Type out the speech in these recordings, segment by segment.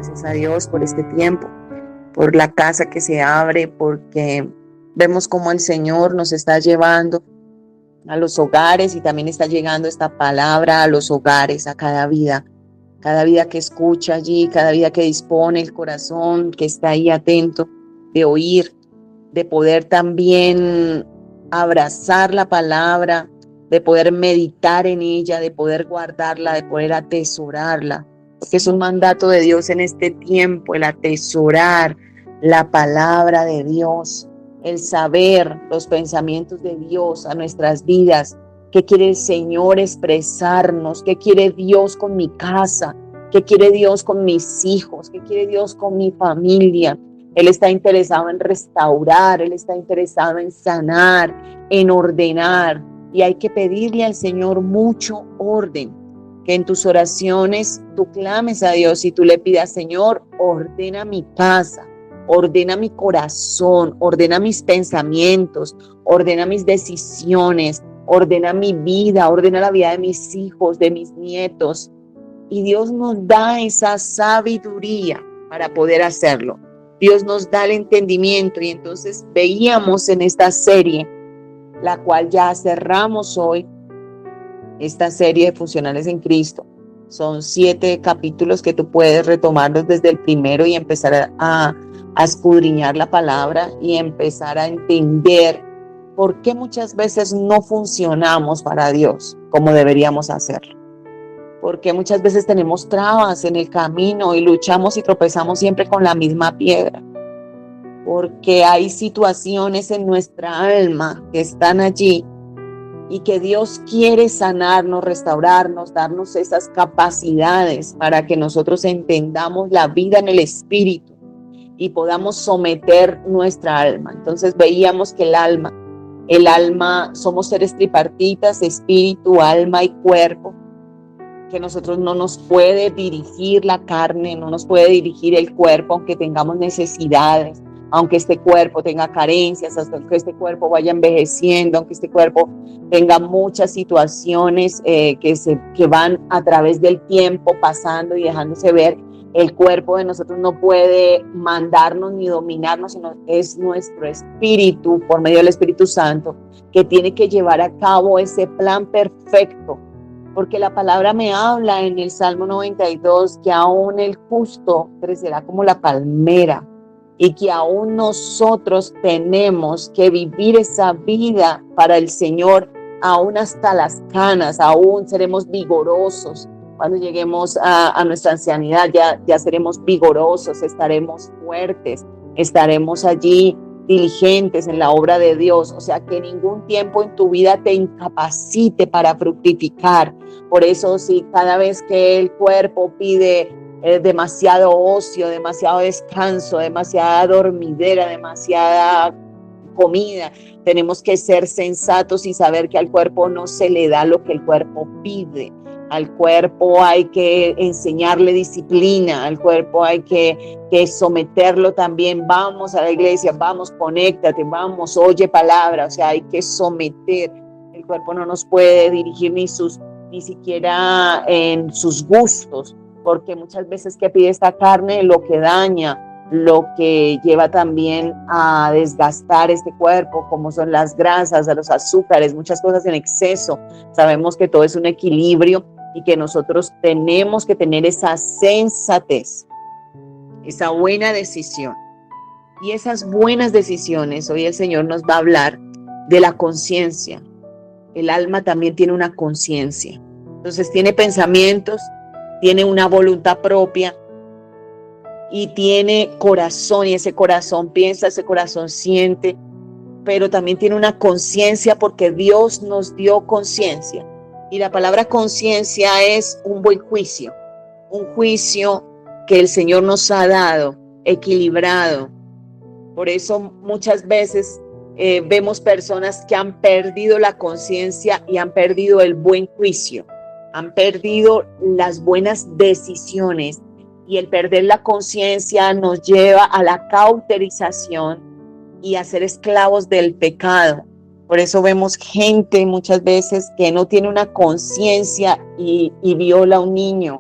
gracias a Dios por este tiempo, por la casa que se abre, porque vemos cómo el Señor nos está llevando a los hogares y también está llegando esta palabra a los hogares, a cada vida que escucha allí, cada vida que dispone el corazón, que está ahí atento de oír, de poder también abrazar la palabra, de poder meditar en ella, de poder guardarla, de poder atesorarla, porque es un mandato de Dios en este tiempo, el atesorar la palabra de Dios, el saber los pensamientos de Dios a nuestras vidas. ¿Qué quiere el Señor expresarnos? ¿Qué quiere Dios con mi casa? ¿Qué quiere Dios con mis hijos? ¿Qué quiere Dios con mi familia? Él está interesado en restaurar, Él está interesado en sanar, en ordenar. Y hay que pedirle al Señor mucho orden, que en tus oraciones tú clames a Dios y tú le pidas: Señor, ordena mi casa, ordena mi corazón, ordena mis pensamientos, ordena mis decisiones, ordena mi vida, ordena la vida de mis hijos, de mis nietos. Y Dios nos da esa sabiduría para poder hacerlo. Dios nos da el entendimiento. Y entonces veíamos en esta serie, la cual ya cerramos hoy, esta serie de Funcionales en Cristo. Son 7 capítulos que tú puedes retomarlos desde el primero y empezar a escudriñar la palabra y empezar a entender por qué muchas veces no funcionamos para Dios como deberíamos hacerlo. Porque muchas veces tenemos trabas en el camino y luchamos y tropezamos siempre con la misma piedra. Porque hay situaciones en nuestra alma que están allí y que Dios quiere sanarnos, restaurarnos, darnos esas capacidades para que nosotros entendamos la vida en el Espíritu y podamos someter nuestra alma. Entonces veíamos que el alma, somos seres tripartitas: espíritu, alma y cuerpo, que nosotros no nos puede dirigir la carne, no nos puede dirigir el cuerpo, aunque tengamos necesidades, aunque este cuerpo tenga carencias, hasta que este cuerpo vaya envejeciendo, aunque este cuerpo tenga muchas situaciones que van a través del tiempo pasando y dejándose ver. El cuerpo de nosotros no puede mandarnos ni dominarnos, sino es nuestro espíritu, por medio del Espíritu Santo, que tiene que llevar a cabo ese plan perfecto. Porque la palabra me habla en el Salmo 92 que aún el justo crecerá como la palmera y que aún nosotros tenemos que vivir esa vida para el Señor, aún hasta las canas, aún seremos vigorosos. Cuando lleguemos a nuestra ancianidad ya seremos vigorosos, estaremos fuertes, estaremos allí diligentes en la obra de Dios. O sea, que ningún tiempo en tu vida te incapacite para fructificar. Por eso, si cada vez que el cuerpo pide demasiado ocio, demasiado descanso, demasiada dormidera, demasiada comida, tenemos que ser sensatos y saber que al cuerpo no se le da lo que el cuerpo pide. Al cuerpo hay que enseñarle disciplina, al cuerpo hay que someterlo también. Vamos a la iglesia, vamos, conéctate, vamos, oye palabra. O sea, hay que someter. El cuerpo no nos puede dirigir ni siquiera en sus gustos, porque muchas veces que pide esta carne, lo que daña, lo que lleva también a desgastar este cuerpo, como son las grasas, los azúcares, muchas cosas en exceso. Sabemos que todo es un equilibrio y que nosotros tenemos que tener esa sensatez, esa buena decisión. Y esas buenas decisiones, hoy el Señor nos va a hablar de la conciencia. El alma también tiene una conciencia. Entonces tiene pensamientos, tiene una voluntad propia y tiene corazón, y ese corazón piensa, ese corazón siente, pero también tiene una conciencia porque Dios nos dio conciencia. Y la palabra conciencia es un buen juicio, un juicio que el Señor nos ha dado, equilibrado. Por eso muchas veces vemos personas que han perdido la conciencia y han perdido el buen juicio, han perdido las buenas decisiones, y el perder la conciencia nos lleva a la cauterización y a ser esclavos del pecado. Por eso vemos gente muchas veces que no tiene una conciencia y viola a un niño,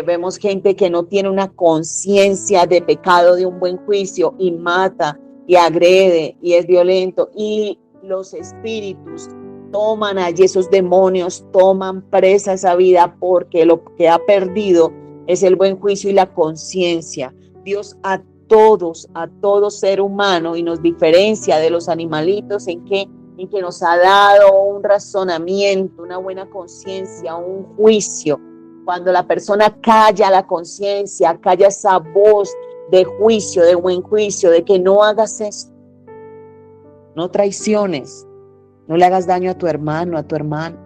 Vemos gente que no tiene una conciencia de pecado, de un buen juicio, y mata y agrede y es violento, y los espíritus toman allí, esos demonios toman presa esa vida, porque lo que ha perdido es el buen juicio y la conciencia. Dios a todo ser humano, y nos diferencia de los animalitos en que nos ha dado un razonamiento, una buena conciencia, un juicio. Cuando la persona calla la conciencia, calla esa voz de juicio, de buen juicio, de que no hagas esto, no traiciones, no le hagas daño a tu hermano, a tu hermana.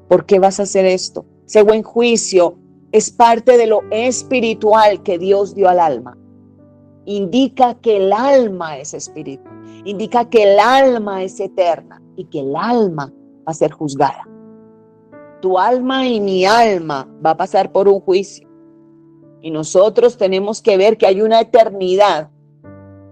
¿Por qué vas a hacer esto? Ese buen juicio es parte de lo espiritual que Dios dio al alma. Indica que el alma es espíritu, indica que el alma es eterna y que el alma va a ser juzgada. Tu alma y mi alma va a pasar por un juicio, y nosotros tenemos que ver que hay una eternidad.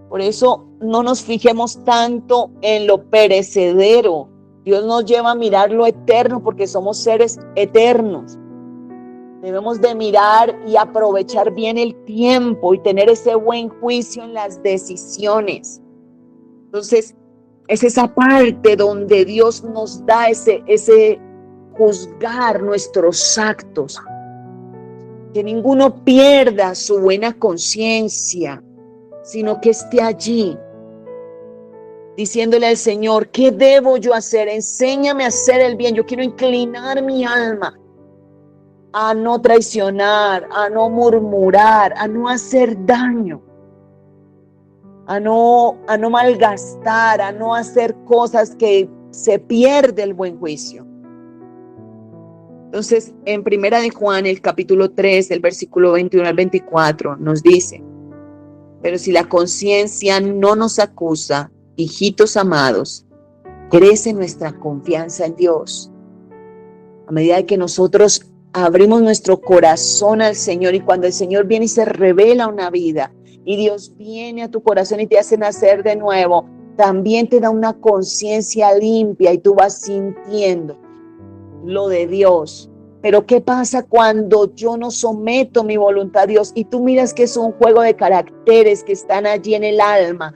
Por eso no nos fijemos tanto en lo perecedero. Dios nos lleva a mirar lo eterno, porque somos seres eternos. Debemos de mirar y aprovechar bien el tiempo y tener ese buen juicio en las decisiones. Entonces, es esa parte donde Dios nos da ese juzgar nuestros actos. Que ninguno pierda su buena conciencia, sino que esté allí, diciéndole al Señor: ¿qué debo yo hacer? Enséñame a hacer el bien. Yo quiero inclinar mi alma a no traicionar, a no murmurar, a no hacer daño, a no malgastar, a no hacer cosas que se pierde el buen juicio. Entonces, en Primera de Juan, el capítulo 3, el versículo 21 al 24, nos dice: pero si la conciencia no nos acusa, hijitos amados, crece nuestra confianza en Dios. A medida que nosotros abrimos nuestro corazón al Señor, y cuando el Señor viene y se revela una vida, y Dios viene a tu corazón y te hace nacer de nuevo, también te da una conciencia limpia y tú vas sintiendo lo de Dios. Pero ¿qué pasa cuando yo no someto mi voluntad a Dios? Y tú miras que es un juego de caracteres que están allí en el alma,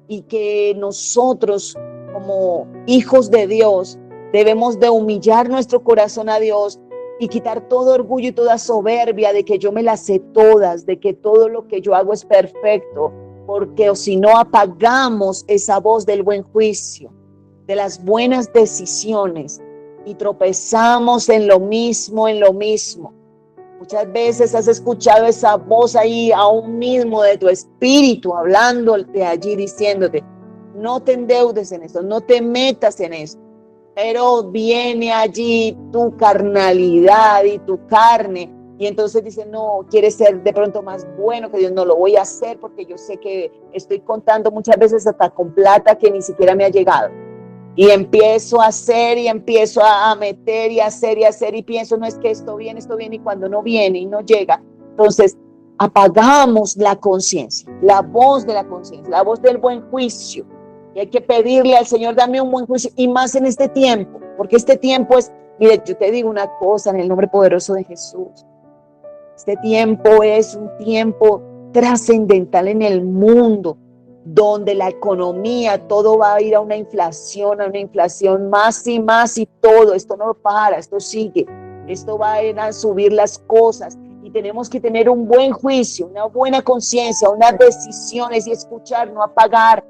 y que nosotros, como hijos de Dios, debemos de humillar nuestro corazón a Dios y quitar todo orgullo y toda soberbia de que yo me las sé todas, de que todo lo que yo hago es perfecto, porque o si no apagamos esa voz del buen juicio, de las buenas decisiones, y tropezamos en lo mismo, en lo mismo. Muchas veces has escuchado esa voz ahí aún mismo de tu espíritu hablándote allí, diciéndote: no te endeudes en eso, no te metas en eso. Pero viene allí tu carnalidad y tu carne, y entonces dice: no, quieres ser de pronto más bueno que Dios. No lo voy a hacer porque yo sé que estoy contando muchas veces hasta con plata que ni siquiera me ha llegado. Y empiezo a hacer y empiezo a meter y hacer y pienso: no, es que esto viene, y cuando no viene y no llega, entonces apagamos la conciencia, la voz de la conciencia, la voz del buen juicio. Y hay que pedirle al Señor: dame un buen juicio, y más en este tiempo, porque este tiempo es, mire, yo te digo una cosa en el nombre poderoso de Jesús: este tiempo es un tiempo trascendental en el mundo, donde la economía, todo va a ir a una inflación más y más, y todo esto no para, esto sigue, esto va a ir a subir las cosas, y tenemos que tener un buen juicio, una buena conciencia, unas decisiones, y escuchar, no apagar,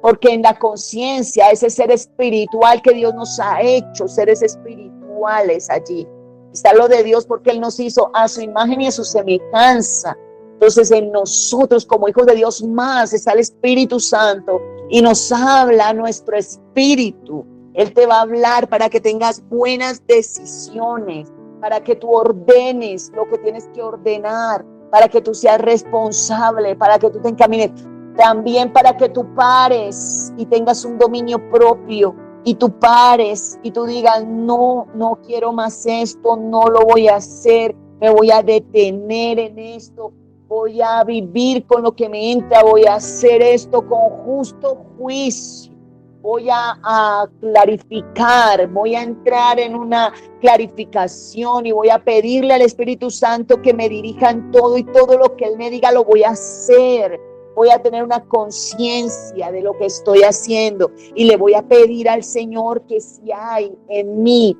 porque en la conciencia, ese ser espiritual que Dios nos ha hecho, seres espirituales allí, está lo de Dios, porque Él nos hizo a su imagen y a su semejanza. Entonces en nosotros como hijos de Dios más está el Espíritu Santo, y nos habla a nuestro espíritu. Él te va a hablar para que tengas buenas decisiones, para que tú ordenes lo que tienes que ordenar, para que tú seas responsable, para que tú te encamines, también para que tú pares y tengas un dominio propio, y tú pares y tú digas: no quiero más esto, no lo voy a hacer, me voy a detener en esto, voy a vivir con lo que me entra, voy a hacer esto con justo juicio. voy a clarificar, voy a entrar en una clarificación y voy a pedirle al Espíritu Santo que me dirija en todo, y todo lo que Él me diga lo voy a hacer. Voy a tener una conciencia de lo que estoy haciendo y le voy a pedir al Señor que si hay en mí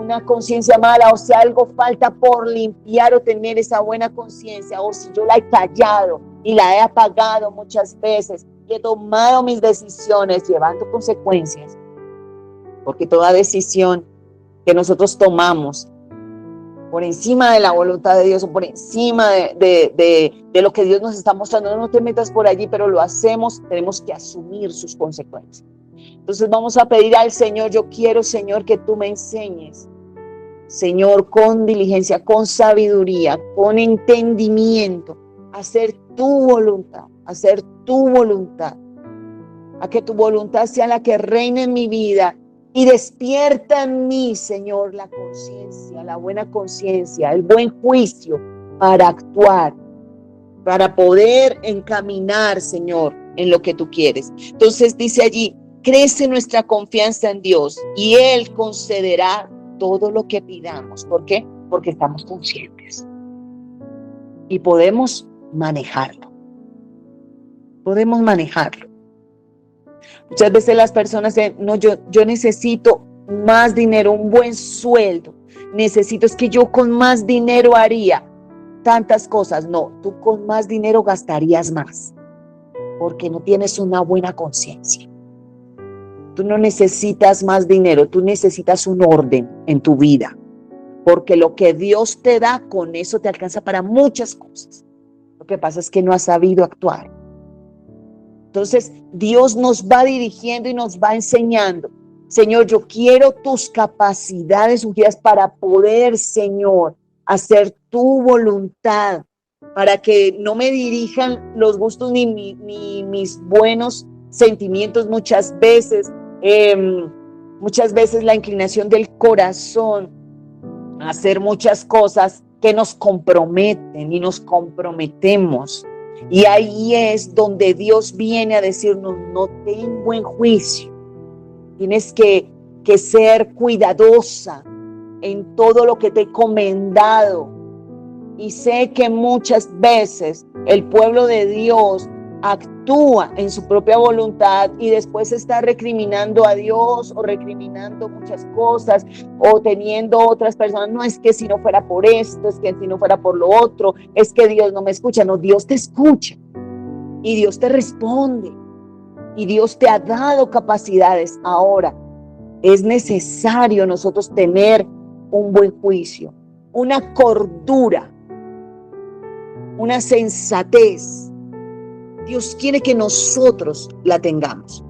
una conciencia mala, o si algo falta por limpiar o tener esa buena conciencia, o si yo la he callado y la he apagado muchas veces y he tomado mis decisiones llevando consecuencias, porque toda decisión que nosotros tomamos por encima de la voluntad de Dios o por encima de lo que Dios nos está mostrando, no te metas por allí, pero lo hacemos, tenemos que asumir sus consecuencias. Entonces vamos a pedir al Señor, yo quiero, Señor, que tú me enseñes, Señor, con diligencia, con sabiduría, con entendimiento, a hacer tu voluntad, a que tu voluntad sea la que reine en mi vida. Y despierta en mí, Señor, la conciencia, la buena conciencia, el buen juicio para actuar, para poder encaminar, Señor, en lo que tú quieres. Entonces dice allí, crece nuestra confianza en Dios y Él concederá todo lo que pidamos. ¿Por qué? Porque estamos conscientes y podemos manejarlo. Muchas veces las personas dicen, no, yo necesito más dinero, un buen sueldo. Es que yo con más dinero haría tantas cosas. No, tú con más dinero gastarías más, porque no tienes una buena conciencia. Tú no necesitas más dinero, tú necesitas un orden en tu vida, porque lo que Dios te da, con eso te alcanza para muchas cosas. Lo que pasa es que no has sabido actuar. Entonces, Dios nos va dirigiendo y nos va enseñando. Señor, yo quiero tus capacidades ungidas para poder, Señor, hacer tu voluntad, para que no me dirijan los gustos ni mis buenos sentimientos muchas veces la inclinación del corazón a hacer muchas cosas que nos comprometen y nos comprometemos. Y ahí es donde Dios viene a decirnos, no ten buen juicio, tienes que ser cuidadosa en todo lo que te he encomendado. Y sé que muchas veces el pueblo de Dios actúa en su propia voluntad y después está recriminando a Dios o recriminando muchas cosas o teniendo otras personas. No, es que si no fuera por esto, es que si no fuera por lo otro, es que Dios no me escucha. No, Dios te escucha y Dios te responde y Dios te ha dado capacidades. Ahora es necesario nosotros tener un buen juicio, una cordura, una sensatez. Dios quiere que nosotros la tengamos.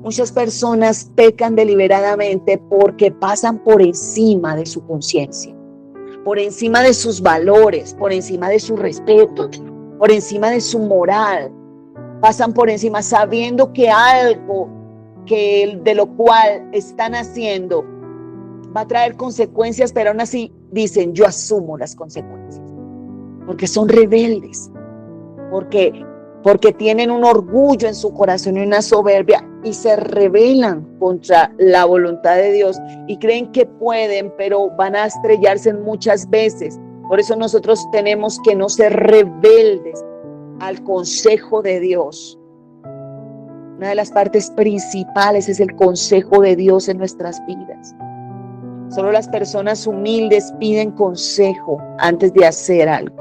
Muchas personas pecan deliberadamente porque pasan por encima de su conciencia, por encima de sus valores, por encima de su respeto, por encima de su moral. Pasan por encima sabiendo que algo de lo cual están haciendo va a traer consecuencias, pero aún así dicen, yo asumo las consecuencias, porque son rebeldes, porque tienen un orgullo en su corazón y una soberbia y se rebelan contra la voluntad de Dios y creen que pueden, pero van a estrellarse muchas veces. Por eso nosotros tenemos que no ser rebeldes al consejo de Dios. Una de las partes principales es el consejo de Dios en nuestras vidas. Solo las personas humildes piden consejo antes de hacer algo.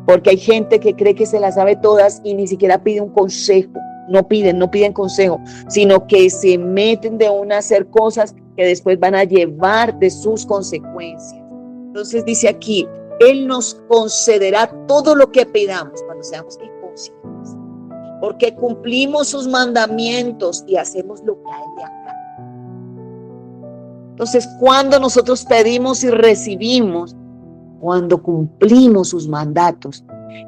Porque hay gente que cree que se las sabe todas y ni siquiera pide un consejo. No piden consejo, sino que se meten de una a hacer cosas que después van a llevar de sus consecuencias. Entonces dice aquí, Él nos concederá todo lo que pidamos cuando seamos conscientes, porque cumplimos sus mandamientos y hacemos lo que a Él le agrada. Entonces, cuando nosotros pedimos y recibimos, cuando cumplimos sus mandatos,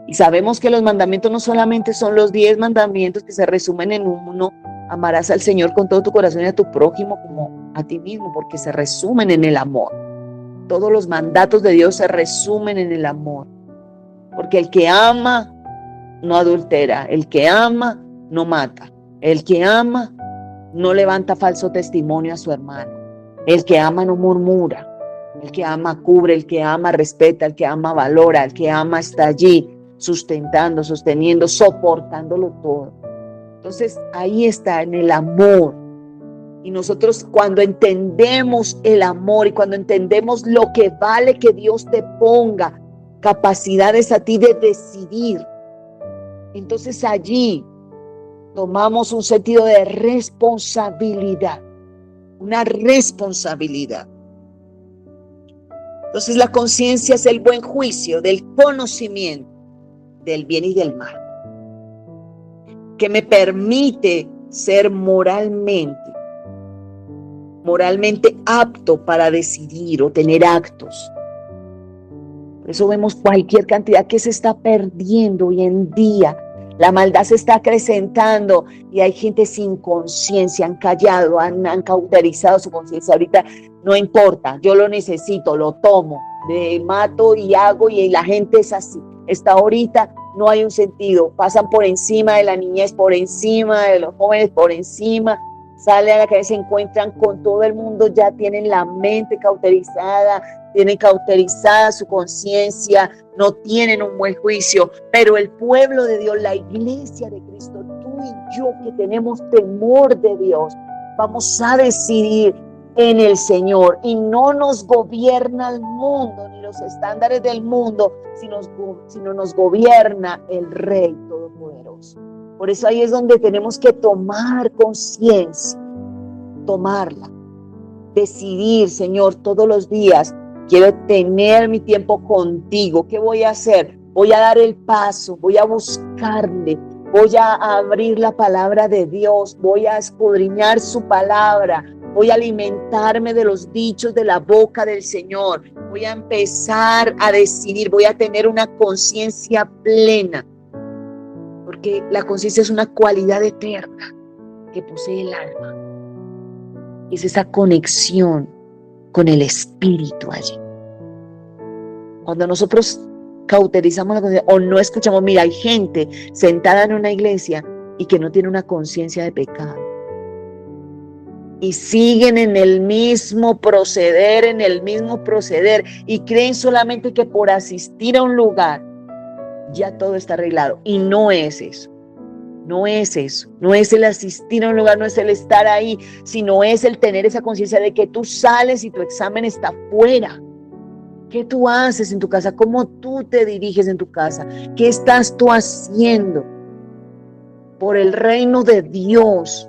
y sabemos que los mandamientos no solamente son los 10 mandamientos que se resumen en uno, amarás al Señor con todo tu corazón y a tu prójimo como a ti mismo, porque se resumen en el amor. Todos los mandatos de Dios se resumen en el amor, porque el que ama no adultera, el que ama no mata, el que ama no levanta falso testimonio a su hermano. El que ama no murmura. El que ama cubre, el que ama respeta, el que ama valora, el que ama está allí sustentando, sosteniendo, soportándolo todo. Entonces ahí está, en el amor. Y nosotros cuando entendemos el amor y cuando entendemos lo que vale que Dios te ponga capacidades a ti de decidir, entonces allí tomamos un sentido de responsabilidad, una responsabilidad. Entonces la conciencia es el buen juicio del conocimiento del bien y del mal, que me permite ser moralmente apto para decidir o tener actos. Por eso vemos cualquier cantidad que se está perdiendo hoy en día. La maldad se está acrecentando y hay gente sin conciencia, han callado, han cauterizado su conciencia. Ahorita no importa, yo lo necesito, lo tomo, mato y hago, y la gente es así. Está ahorita, no hay un sentido, pasan por encima de la niñez, por encima de los jóvenes, por encima, salen a la calle, se encuentran con todo el mundo, ya tienen la mente cauterizada, tienen cauterizada su conciencia, no tienen un buen juicio, pero el pueblo de Dios, la iglesia de Cristo, tú y yo que tenemos temor de Dios, vamos a decidir en el Señor, y no nos gobierna el mundo ni los estándares del mundo, sino nos gobierna el Rey Todopoderoso. Por eso ahí es donde tenemos que tomar conciencia, tomarla, decidir, Señor, todos los días, quiero tener mi tiempo contigo. ¿Qué voy a hacer? Voy a dar el paso, voy a buscarle, voy a abrir la palabra de Dios, voy a escudriñar su palabra, voy a alimentarme de los dichos de la boca del Señor, voy a empezar a decidir, voy a tener una conciencia plena, porque la conciencia es una cualidad eterna que posee el alma. Es esa conexión con el Espíritu allí. Cuando nosotros cauterizamos la conciencia o no escuchamos, mira, hay gente sentada en una iglesia y que no tiene una conciencia de pecado. Y siguen en el mismo proceder, y creen solamente que por asistir a un lugar ya todo está arreglado. Y no es eso. No es eso, no es el asistir a un lugar, no es el estar ahí, sino es el tener esa conciencia de que tú sales y tu examen está fuera. ¿Qué tú haces en tu casa? ¿Cómo tú te diriges en tu casa? ¿Qué estás tú haciendo por el reino de Dios?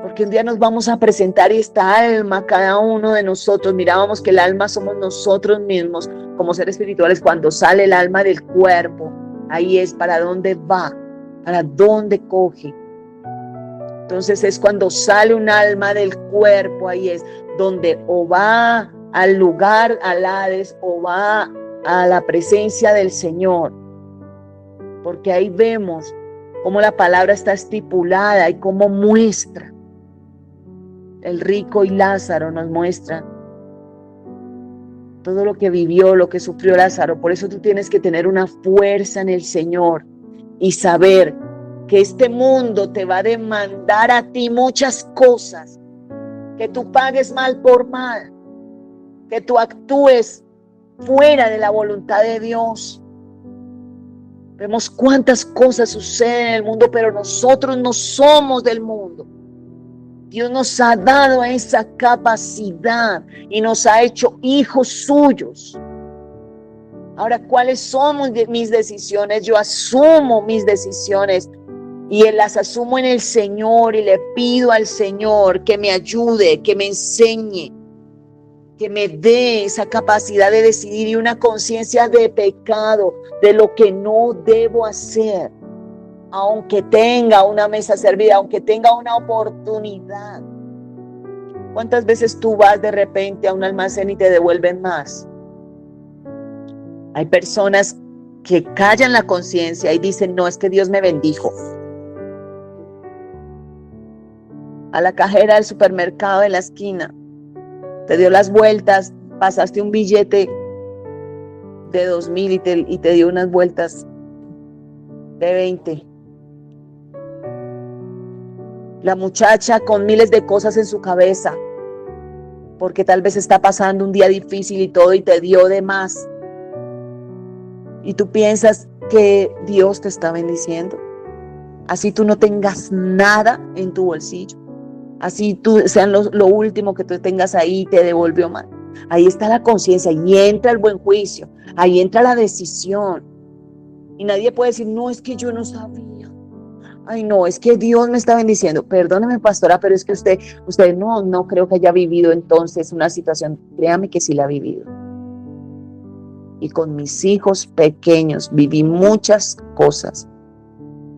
Porque un día nos vamos a presentar y esta alma, cada uno de nosotros, mirábamos que el alma somos nosotros mismos como seres espirituales. Cuando sale el alma del cuerpo, ahí es para dónde va, para dónde coge. Entonces es cuando sale un alma del cuerpo, ahí es donde o va al lugar, al Hades, o va a la presencia del Señor. Porque ahí vemos cómo la palabra está estipulada y cómo muestra. El rico y Lázaro nos muestran todo lo que vivió, lo que sufrió Lázaro. Por eso tú tienes que tener una fuerza en el Señor y saber que este mundo te va a demandar a ti muchas cosas, que tú pagues mal por mal, que tú actúes fuera de la voluntad de Dios. Vemos cuántas cosas suceden en el mundo, pero nosotros no somos del mundo. Dios nos ha dado esa capacidad y nos ha hecho hijos suyos. Ahora, ¿cuáles son mis decisiones? Yo asumo mis decisiones y las asumo en el Señor, y le pido al Señor que me ayude, que me enseñe, que me dé esa capacidad de decidir y una conciencia de pecado, de lo que no debo hacer. Aunque tenga una mesa servida, aunque tenga una oportunidad. ¿Cuántas veces tú vas de repente a un almacén y te devuelven más? Hay personas que callan la conciencia y dicen, no, es que Dios me bendijo. A la cajera del supermercado de la esquina, te dio las vueltas, pasaste un billete de 2,000 y te dio unas vueltas de 20. La muchacha con miles de cosas en su cabeza, porque tal vez está pasando un día difícil y todo y te dio de más. Y tú piensas que Dios te está bendiciendo. Así tú no tengas nada en tu bolsillo. Así tú sean lo último que tú tengas ahí, te devolvió mal. Ahí está la conciencia, ahí entra el buen juicio, ahí entra la decisión. Y nadie puede decir, no, es que yo no sabía. Ay, no, es que Dios me está bendiciendo. Perdóneme, pastora, pero es que usted no creo que haya vivido entonces una situación. Créame que sí la ha vivido. Y con mis hijos pequeños viví muchas cosas.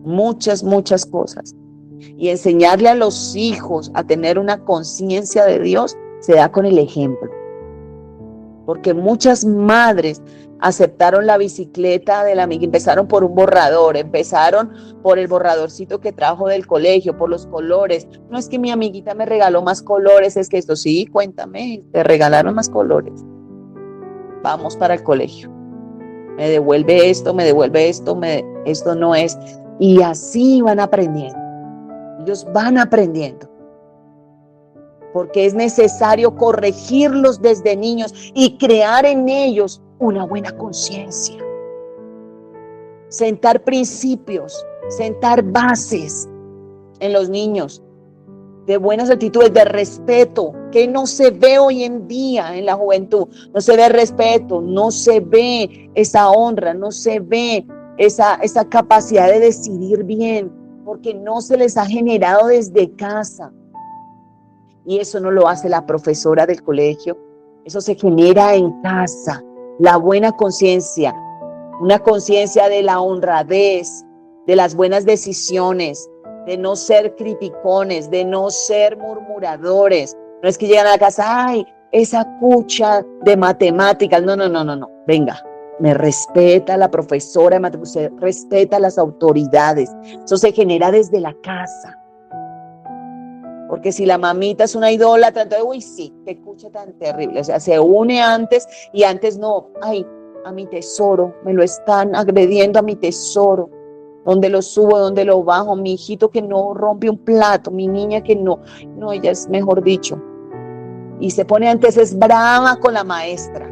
Muchas cosas. Y enseñarle a los hijos a tener una conciencia de Dios se da con el ejemplo. Porque muchas madres aceptaron la bicicleta de la amiga, empezaron por un borrador, empezaron por el borradorcito que trajo del colegio, por los colores. No es que mi amiguita me regaló más colores, es que esto sí, cuéntame, te regalaron más colores. Vamos para el colegio. Me devuelve esto, esto no es. Y así van aprendiendo. Ellos van aprendiendo. Porque es necesario corregirlos desde niños y crear en ellos una buena conciencia. Sentar principios, sentar bases en los niños de buenas actitudes, de respeto, que no se ve hoy en día en la juventud. No se ve respeto, no se ve esa honra, no se ve esa capacidad de decidir bien, porque no se les ha generado desde casa. Y eso no lo hace la profesora del colegio, eso se genera en casa. La buena conciencia, una conciencia de la honradez, de las buenas decisiones, de no ser criticones, de no ser murmuradores. No es que llegan a la casa, ay, esa cucha de matemáticas. No. Venga, me respeta la profesora de matemáticas, usted respeta a las autoridades. Eso se genera desde la casa. Porque si la mamita es una idólatra, entonces, uy, sí, qué cucha tan terrible. O sea, se une antes y antes no. Ay, a mi tesoro, me lo están agrediendo a mi tesoro. ¿Dónde lo subo? ¿Dónde lo bajo? Mi hijito que no rompe un plato, mi niña que no, ella es mejor dicho. Y se pone antes, es brava con la maestra,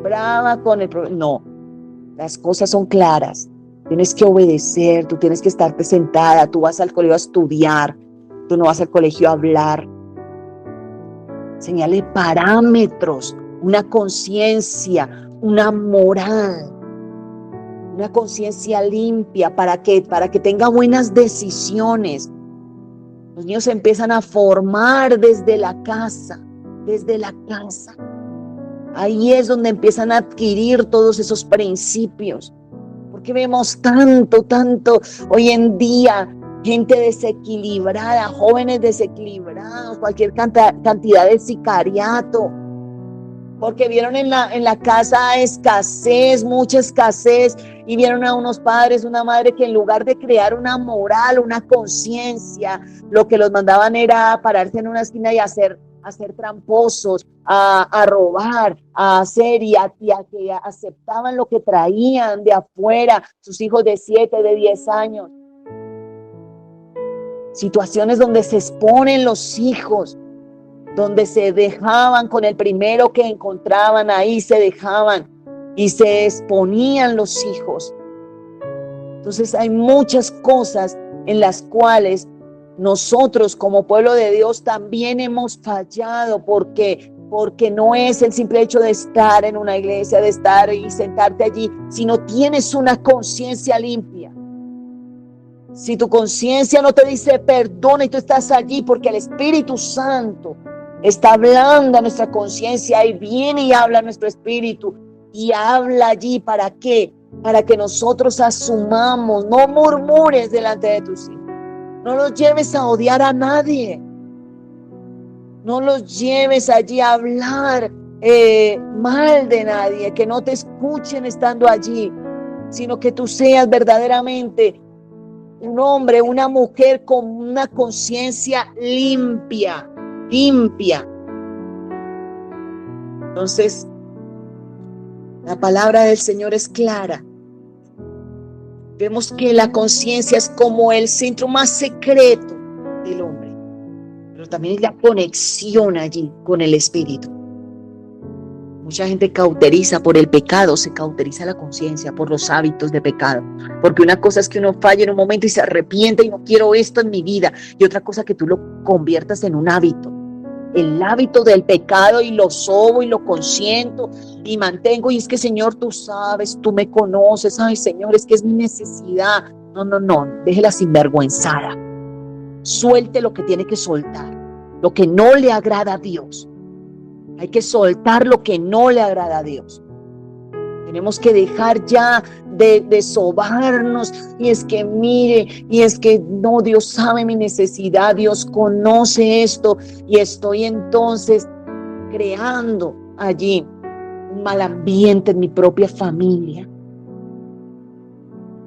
brava con el profesor. No, las cosas son claras. Tienes que obedecer, tú tienes que estarte sentada, tú vas al colegio a estudiar. Tú no vas al colegio a hablar. Señale parámetros, una conciencia, una moral, una conciencia limpia para que tenga buenas decisiones. Los niños se empiezan a formar desde la casa, Ahí es donde empiezan a adquirir todos esos principios. Porque vemos tanto hoy en día, gente desequilibrada, jóvenes desequilibrados, cualquier cantidad de sicariato, porque vieron en la casa escasez, mucha escasez, y vieron a unos padres, una madre que en lugar de crear una moral, una conciencia, lo que los mandaban era pararse en una esquina y hacer tramposos, a robar, a hacer y a que aceptaban lo que traían de afuera, sus hijos de 7, de 10 años. Situaciones donde se exponen los hijos, donde se dejaban con el primero que encontraban, ahí se dejaban y se exponían los hijos. Entonces hay muchas cosas en las cuales nosotros como pueblo de Dios también hemos fallado, porque no es el simple hecho de estar en una iglesia, de estar y sentarte allí, sino tienes una conciencia limpia. Si tu conciencia no te dice perdona y tú estás allí porque el Espíritu Santo está hablando a nuestra conciencia y viene y habla a nuestro espíritu y habla allí, ¿para qué? Para que nosotros asumamos, no murmures delante de tus hijos, no los lleves a odiar a nadie, no los lleves allí a hablar mal de nadie, que no te escuchen estando allí, sino que tú seas verdaderamente un hombre, una mujer con una conciencia limpia. Entonces, la palabra del Señor es clara. Vemos que la conciencia es como el centro más secreto del hombre, pero también es la conexión allí con el Espíritu. Mucha gente cauteriza por el pecado, se cauteriza la conciencia por los hábitos de pecado, porque una cosa es que uno falle en un momento y se arrepiente y no quiero esto en mi vida, y otra cosa que tú lo conviertas en un hábito, el hábito del pecado, y lo sobo y lo consiento y mantengo, y es que Señor, tú sabes, tú me conoces, ay Señor, es que es mi necesidad. No, deje la sinvergüenzada, suelte lo que tiene que soltar, lo que no le agrada a Dios. Hay que soltar lo que no le agrada a Dios. Tenemos que dejar ya de sobarnos, y es que mire, y es que no, Dios sabe mi necesidad, Dios conoce esto, y estoy entonces creando allí un mal ambiente en mi propia familia,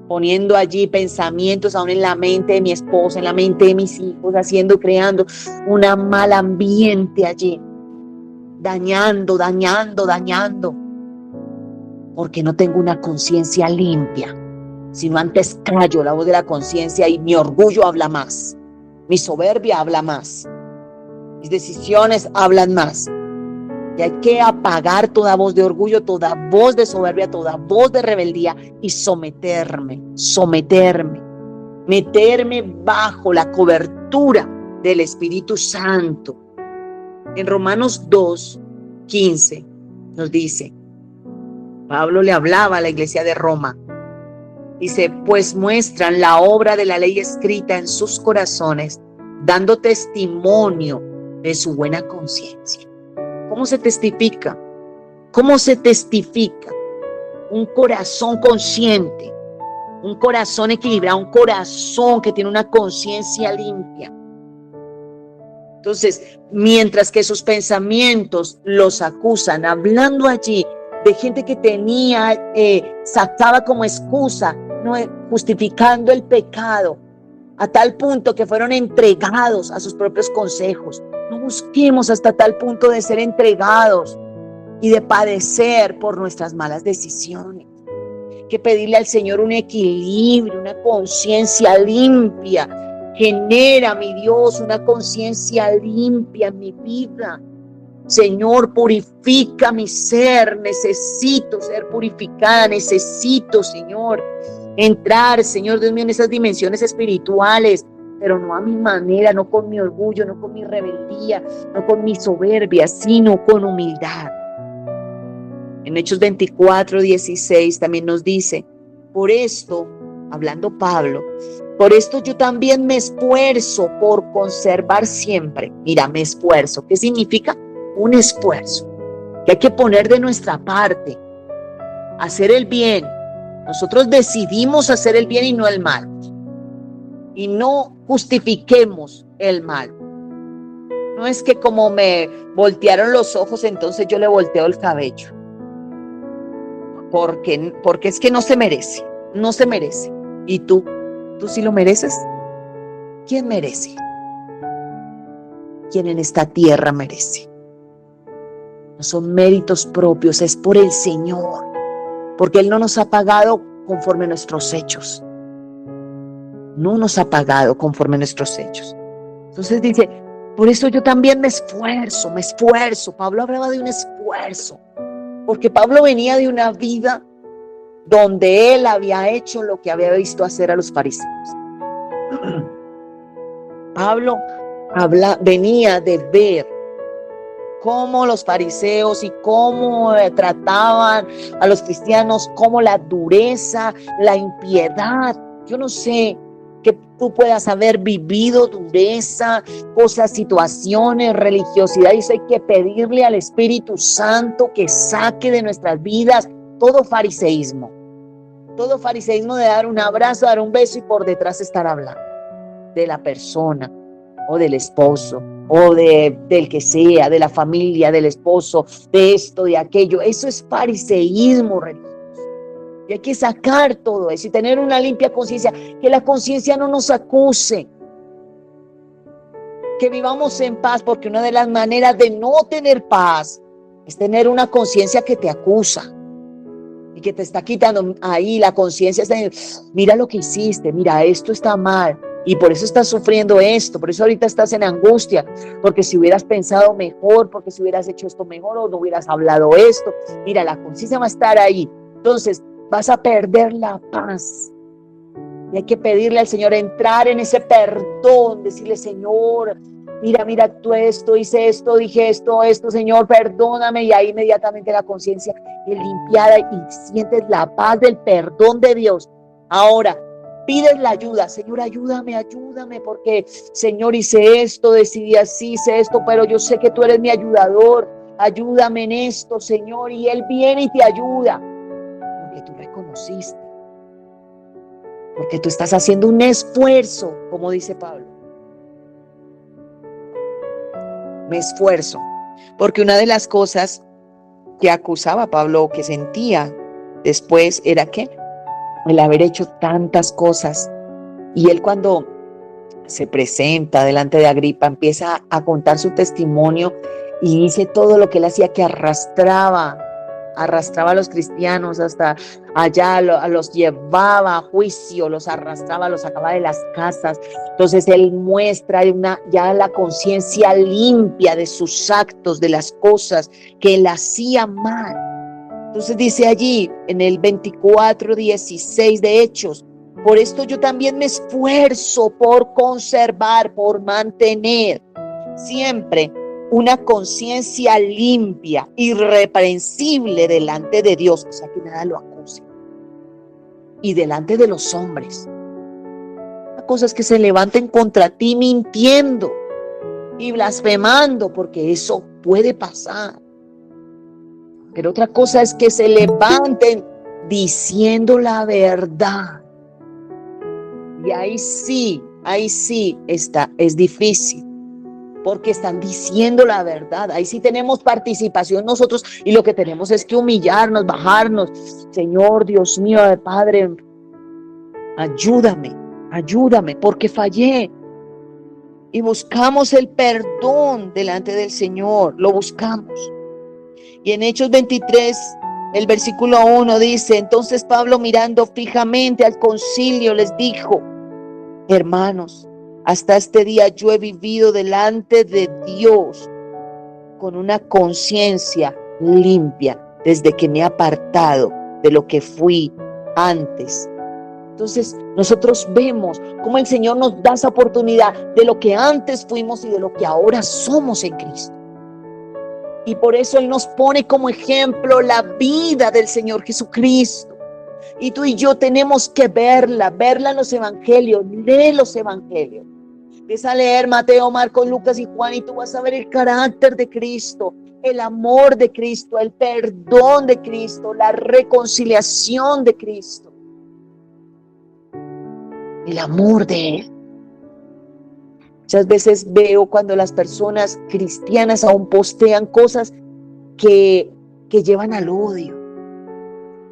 poniendo allí pensamientos aún en la mente de mi esposa, en la mente de mis hijos, creando un mal ambiente allí, dañando, porque no tengo una conciencia limpia, sino antes callo la voz de la conciencia, y mi orgullo habla más, mi soberbia habla más, mis decisiones hablan más, y hay que apagar toda voz de orgullo, toda voz de soberbia, toda voz de rebeldía, y meterme bajo la cobertura del Espíritu Santo. En Romanos 2:15 nos dice, Pablo le hablaba a la iglesia de Roma, dice, pues muestran la obra de la ley escrita en sus corazones, dando testimonio de su buena conciencia. ¿Cómo se testifica? ¿Cómo se testifica? Un corazón consciente, un corazón equilibrado, un corazón que tiene una conciencia limpia. Entonces, mientras que sus pensamientos los acusan, hablando allí de gente que sacaba como excusa, no, justificando el pecado, a tal punto que fueron entregados a sus propios consejos. No busquemos hasta tal punto de ser entregados y de padecer por nuestras malas decisiones. Hay que pedirle al Señor un equilibrio, una conciencia limpia. Genera, mi Dios, una conciencia limpia en mi vida. Señor, purifica mi ser. Necesito ser purificada. Necesito, Señor, entrar, Señor Dios mío, en esas dimensiones espirituales, pero no a mi manera, no con mi orgullo, no con mi rebeldía, no con mi soberbia, sino con humildad. En Hechos 24:16 también nos dice, por esto, hablando Pablo, por esto yo también me esfuerzo por conservar siempre. Mira, me esfuerzo. ¿Qué significa? Un esfuerzo que hay que poner de nuestra parte, hacer el bien. Nosotros decidimos hacer el bien y no el mal. Y no justifiquemos el mal. No es que como me voltearon los ojos, entonces yo le volteo el cabello. Porque es que no se merece. ¿Y tú? ¿Tú sí lo mereces? ¿Quién merece? ¿Quién en esta tierra merece? No son méritos propios, es por el Señor, porque Él no nos ha pagado conforme a nuestros hechos. No nos ha pagado conforme a nuestros hechos. Entonces dice, por eso yo también me esfuerzo. Pablo hablaba de un esfuerzo, porque Pablo venía de una vida donde él había hecho lo que había visto hacer a los fariseos. Pablo venía de ver cómo los fariseos y cómo trataban a los cristianos, cómo la dureza, la impiedad. Yo no sé que tú puedas haber vivido dureza, cosas, situaciones, religiosidad, y eso hay que pedirle al Espíritu Santo que saque de nuestras vidas todo fariseísmo de dar un abrazo, dar un beso y por detrás estar hablando de la persona o del esposo o del que sea, de la familia, del esposo, de esto, de aquello. Eso es fariseísmo religioso. Y hay que sacar todo eso y tener una limpia conciencia, que la conciencia no nos acuse, que vivamos en paz, porque una de las maneras de no tener paz es tener una conciencia que te acusa y que te está quitando ahí la conciencia. Mira lo que hiciste, mira, esto está mal, Y por eso estás sufriendo esto, por eso ahorita estás en angustia, porque si hubieras pensado mejor, porque si hubieras hecho esto mejor o no hubieras hablado esto, mira, la conciencia va a estar ahí. Entonces vas a perder la paz. Y hay que pedirle al Señor entrar en ese perdón, decirle, Señor, mira, actué esto, hice esto, dije esto, Señor, perdóname. Y ahí inmediatamente la conciencia es limpiada y sientes la paz del perdón de Dios. Ahora, pides la ayuda, Señor, ayúdame, porque, Señor, hice esto, decidí así, hice esto, pero yo sé que tú eres mi ayudador. Ayúdame en esto, Señor, y Él viene y te ayuda, porque tú reconociste, porque tú estás haciendo un esfuerzo, como dice Pablo. Me esfuerzo, porque una de las cosas que acusaba Pablo, que sentía después, era que el haber hecho tantas cosas. Y él, cuando se presenta delante de Agripa, empieza a contar su testimonio y dice todo lo que él hacía, que arrastraba a los cristianos hasta allá, los llevaba a juicio, los arrastraba, los sacaba de las casas. Entonces él muestra ya la conciencia limpia de sus actos, de las cosas que él hacía mal. Entonces dice allí en el 24:16 de Hechos: por esto yo también me esfuerzo por conservar, por mantener siempre una conciencia limpia, irreprensible delante de Dios, o sea, que nada lo acuse, y delante de los hombres. Una cosa es que se levanten contra ti mintiendo y blasfemando, porque eso puede pasar. Pero otra cosa es que se levanten diciendo la verdad. Y ahí sí es difícil, porque están diciendo la verdad. Ahí sí tenemos participación nosotros, y lo que tenemos es que humillarnos, bajarnos. Señor, Dios mío, Padre, ayúdame, porque fallé. Y buscamos el perdón delante del Señor, lo buscamos. Y en Hechos 23, el versículo 1 dice: entonces Pablo, mirando fijamente al concilio, les dijo: hermanos, hasta este día yo he vivido delante de Dios con una conciencia limpia, desde que me he apartado de lo que fui antes. Entonces nosotros vemos cómo el Señor nos da esa oportunidad de lo que antes fuimos y de lo que ahora somos en Cristo. Y por eso Él nos pone como ejemplo la vida del Señor Jesucristo. Y tú y yo tenemos que verla en los evangelios. Lee los evangelios. Empieza a leer Mateo, Marcos, Lucas y Juan, y tú vas a ver el carácter de Cristo, el amor de Cristo, el perdón de Cristo, la reconciliación de Cristo, el amor de Él. Muchas veces veo cuando las personas cristianas aún postean cosas que llevan al odio,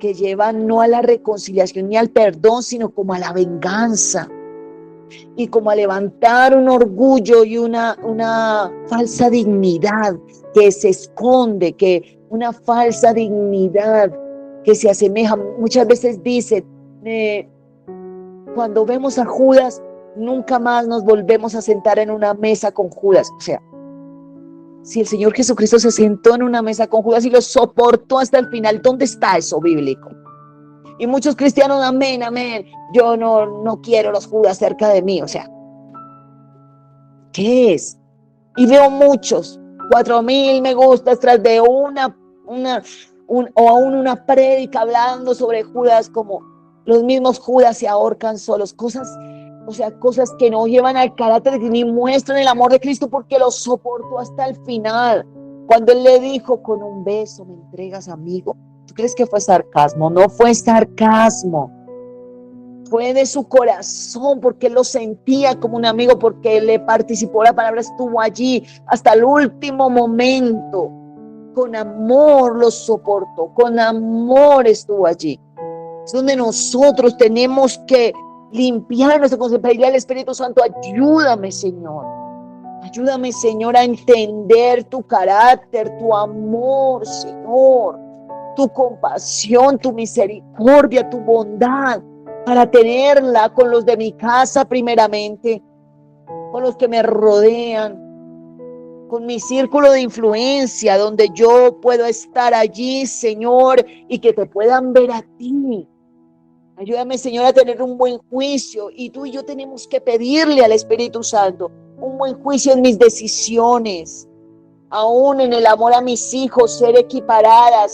que llevan no a la reconciliación ni al perdón, sino como a la venganza, y como a levantar un orgullo y una falsa dignidad que se esconde, que una falsa dignidad que se asemeja. Muchas veces dicen, cuando vemos a Judas, nunca más nos volvemos a sentar en una mesa con Judas. O sea, si el Señor Jesucristo se sentó en una mesa con Judas y lo soportó hasta el final, ¿dónde está eso bíblico? Y muchos cristianos, amén, yo no quiero los Judas cerca de mí. O sea, ¿qué es? Y veo muchos, 4,000 me gustas tras de o aún una prédica hablando sobre Judas, como los mismos Judas se ahorcan solos. Cosas que no llevan al carácter ni muestran el amor de Cristo, porque lo soportó hasta el final. Cuando Él le dijo: con un beso me entregas, amigo. ¿Tú crees que fue sarcasmo? No fue sarcasmo. Fue de su corazón, porque Él lo sentía como un amigo, porque Él le participó la palabra, estuvo allí hasta el último momento. Con amor lo soportó, con amor estuvo allí. Es donde nosotros tenemos que limpiar nuestra conciencia, pedirle al Espíritu Santo: ayúdame, Señor. Ayúdame, Señor, a entender tu carácter, tu amor, Señor, tu compasión, tu misericordia, tu bondad. para tenerla con los de mi casa primeramente, con los que me rodean, con mi círculo de influencia, donde yo puedo estar allí, Señor, y que te puedan ver a ti. Ayúdame, Señor, a tener un buen juicio, y tú y yo tenemos que pedirle al Espíritu Santo un buen juicio en mis decisiones, aún en el amor a mis hijos, ser equiparada,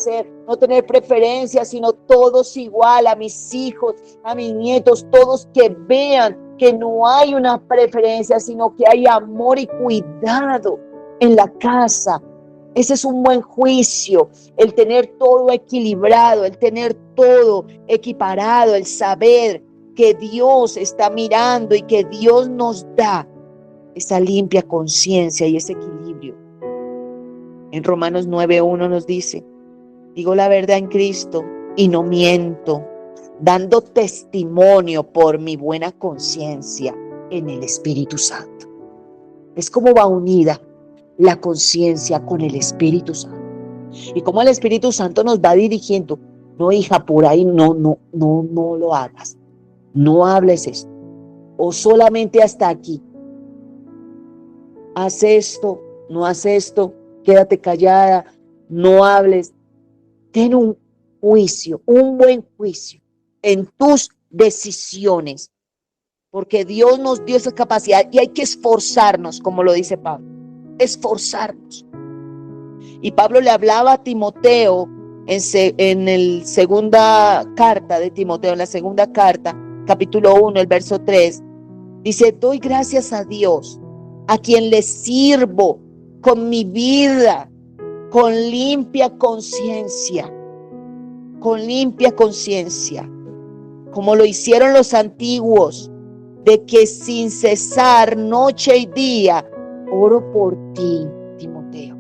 no tener preferencias, sino todos igual, a mis hijos, a mis nietos, todos que vean que no hay una preferencia, sino que hay amor y cuidado en la casa. Ese es un buen juicio, el tener todo equilibrado, el tener todo equiparado, el saber que Dios está mirando y que Dios nos da esa limpia conciencia y ese equilibrio. En Romanos 9:1 nos dice: digo la verdad en Cristo y no miento, dando testimonio por mi buena conciencia en el Espíritu Santo. Es como va unida la conciencia con el Espíritu Santo. Y como el Espíritu Santo nos va dirigiendo: no, hija, por ahí no lo hagas. No hables esto. O solamente hasta aquí. Haz esto, no haz esto, quédate callada, no hables. Ten un juicio, un buen juicio en tus decisiones, porque Dios nos dio esa capacidad y hay que esforzarnos, como lo dice Pablo, esforzarnos. Y Pablo le hablaba a Timoteo en la segunda carta de Timoteo, en la segunda carta, capítulo 1, el verso 3, dice: doy gracias a Dios, a quien le sirvo con mi vida, con limpia conciencia, como lo hicieron los antiguos, de que sin cesar noche y día oro por ti, Timoteo.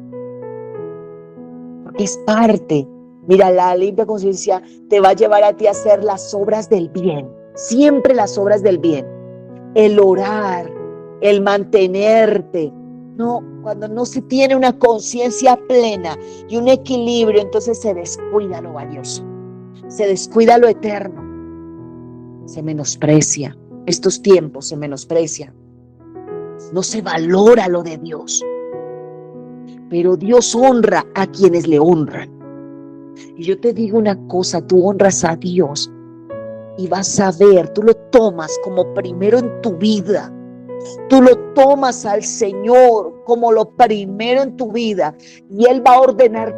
Porque es parte. Mira, la limpia conciencia te va a llevar a ti a hacer las obras del bien, siempre las obras del bien. El orar, el mantenerte. No, cuando no se tiene una conciencia plena y un equilibrio, entonces se descuida lo valioso, se descuida lo eterno, se menosprecia. Estos tiempos se menosprecian, no se valora lo de Dios, pero Dios honra a quienes le honran. Y yo te digo una cosa: tú honras a Dios y vas a ver, tú lo tomas como primero en tu vida. Tú lo tomas al Señor como lo primero en tu vida y Él va a ordenar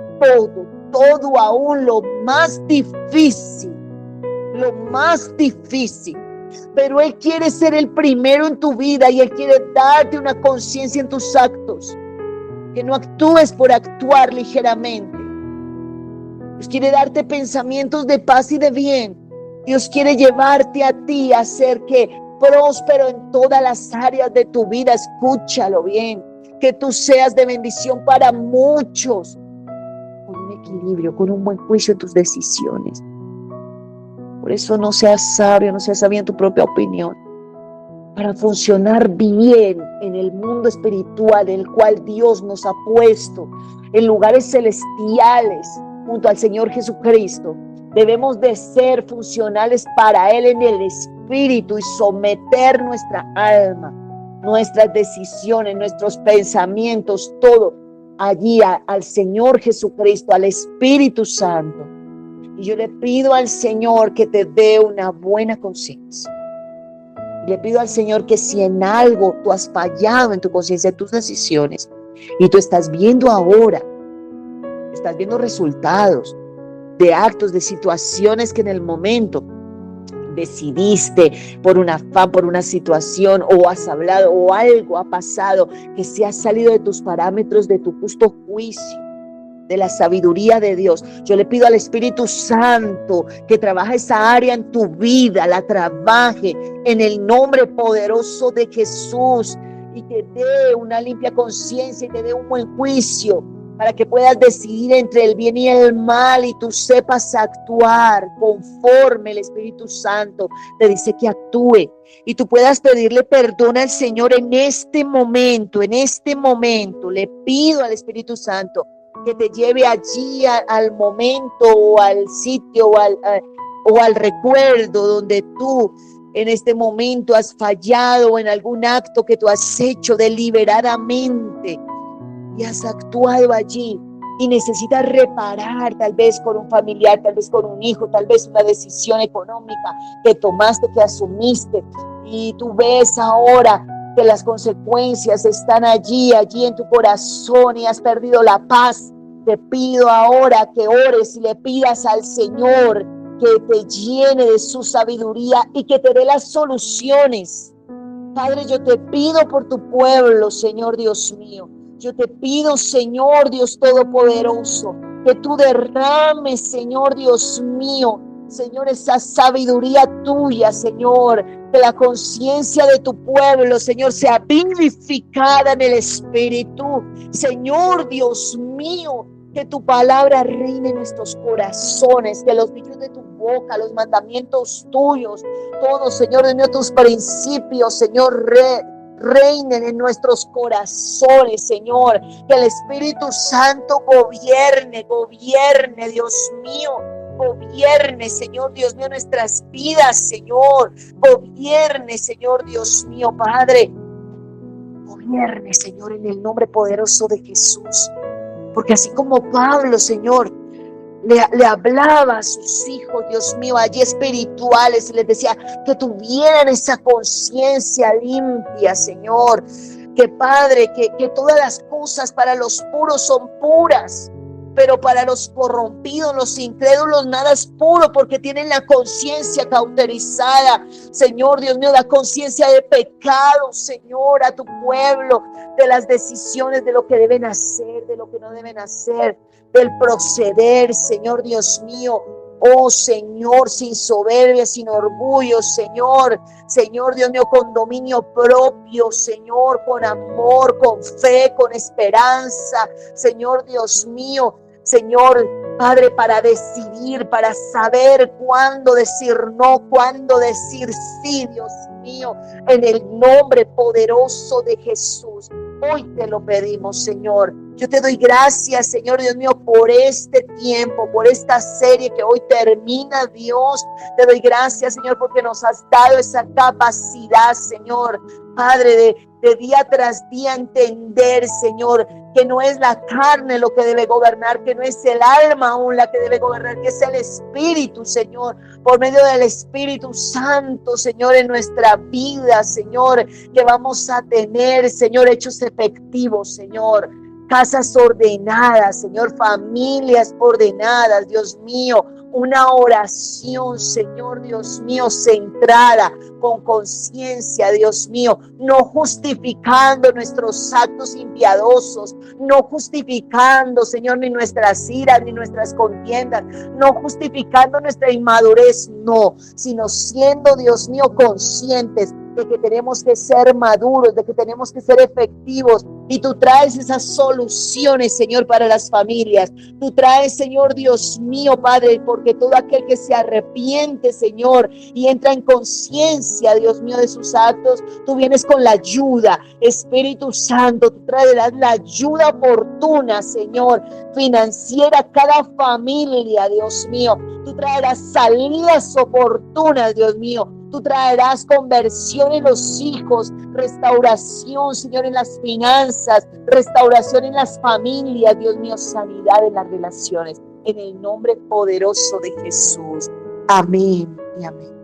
todo aún lo más difícil, pero Él quiere ser el primero en tu vida y Él quiere darte una conciencia en tus actos, que no actúes por actuar ligeramente. Dios quiere darte pensamientos de paz y de bien. Dios quiere llevarte a ti a ser próspero en todas las áreas de tu vida. Escúchalo bien, que tú seas de bendición para muchos, con un equilibrio, con un buen juicio en tus decisiones. Por eso no seas sabio en tu propia opinión, para funcionar bien en el mundo espiritual en el cual Dios nos ha puesto, en lugares celestiales junto al Señor Jesucristo. Debemos de ser funcionales para Él en el Espíritu y someter nuestra alma, nuestras decisiones, nuestros pensamientos, todo allí al Señor Jesucristo, al Espíritu Santo. Y yo le pido al Señor que te dé una buena conciencia. Le pido al Señor que si en algo tú has fallado en tu conciencia, en tus decisiones, y tú estás viendo ahora, estás viendo resultados de actos, de situaciones que en el momento decidiste por un afán, por una situación, o has hablado, o algo ha pasado que se ha salido de tus parámetros, de tu justo juicio, de la sabiduría de Dios. Yo le pido al Espíritu Santo que trabaje esa área en tu vida, la trabaje en el nombre poderoso de Jesús, y te dé una limpia conciencia y te dé un buen juicio, para que puedas decidir entre el bien y el mal y tú sepas actuar conforme el Espíritu Santo te dice que actúe, y tú puedas pedirle perdón al Señor en este momento. Le pido al Espíritu Santo que te lleve allí al momento o al sitio o o al recuerdo donde tú en este momento has fallado en algún acto que tú has hecho deliberadamente y has actuado allí y necesitas reparar, tal vez con un familiar, tal vez con un hijo, tal vez una decisión económica que tomaste, que asumiste, y tú ves ahora que las consecuencias están allí en tu corazón y has perdido la paz. Te pido ahora que ores y le pidas al Señor que te llene de su sabiduría y que te dé las soluciones. Padre, yo te pido por tu pueblo, Señor Dios mío. Yo te pido, Señor Dios Todopoderoso, que tú derrames, Señor Dios mío, Señor, esa sabiduría tuya, Señor, que la conciencia de tu pueblo, Señor, sea vivificada en el Espíritu. Señor Dios mío, que tu palabra reine en nuestros corazones, que los dichos de tu boca, los mandamientos tuyos, todos, Señor Dios mío, tus principios, Señor, reinen en nuestros corazones, Señor. Que el Espíritu Santo gobierne, Dios mío. Gobierne, Señor Dios mío, nuestras vidas, Señor. Gobierne, Señor Dios mío, Padre. Gobierne, Señor, en el nombre poderoso de Jesús. Porque así como Pablo, Señor, le hablaba a sus hijos, Dios mío, allí espirituales, y les decía que tuvieran esa conciencia limpia, Señor. Que Padre, que todas las cosas para los puros son puras, pero para los corrompidos, los incrédulos, nada es puro, porque tienen la conciencia cauterizada, Señor Dios mío, la conciencia de pecado, Señor, a tu pueblo, de las decisiones, de lo que deben hacer, de lo que no deben hacer, del proceder, Señor Dios mío. Oh Señor, sin soberbia, sin orgullo, Señor Dios mío, con dominio propio, Señor, con amor, con fe, con esperanza, Señor Dios mío, Señor Padre, para decidir, para saber cuándo decir no, cuándo decir sí, Dios mío, en el nombre poderoso de Jesús. Hoy te lo pedimos, Señor. Yo te doy gracias, Señor Dios mío, por este tiempo, por esta serie que hoy termina, Dios. Te doy gracias, Señor, porque nos has dado esa capacidad, Señor, Padre, de día tras día entender, Señor, que no es la carne lo que debe gobernar, que no es el alma aún la que debe gobernar, que es el Espíritu, Señor, por medio del Espíritu Santo, Señor, en nuestra vida, Señor, que vamos a tener, Señor, hechos efectivos, Señor. Casas ordenadas, Señor, familias ordenadas, Dios mío, una oración, Señor Dios mío, centrada, con conciencia, Dios mío, no justificando nuestros actos impiadosos, no justificando, Señor, ni nuestras iras, ni nuestras contiendas, no justificando nuestra inmadurez, no, sino siendo, Dios mío, conscientes de que tenemos que ser maduros, de que tenemos que ser efectivos, y tú traes esas soluciones, Señor, para las familias. Tú traes, Señor Dios mío, Padre, porque todo aquel que se arrepiente, Señor, y entra en conciencia, Dios mío, de sus actos, tú vienes con la ayuda, Espíritu Santo, tú traerás la ayuda oportuna, Señor, financiera a cada familia, Dios mío. Tú traerás salidas oportunas, Dios mío. Tú traerás conversión en los hijos, restauración, Señor, en las finanzas, restauración en las familias, Dios mío, sanidad en las relaciones. En el nombre poderoso de Jesús. Amén y amén.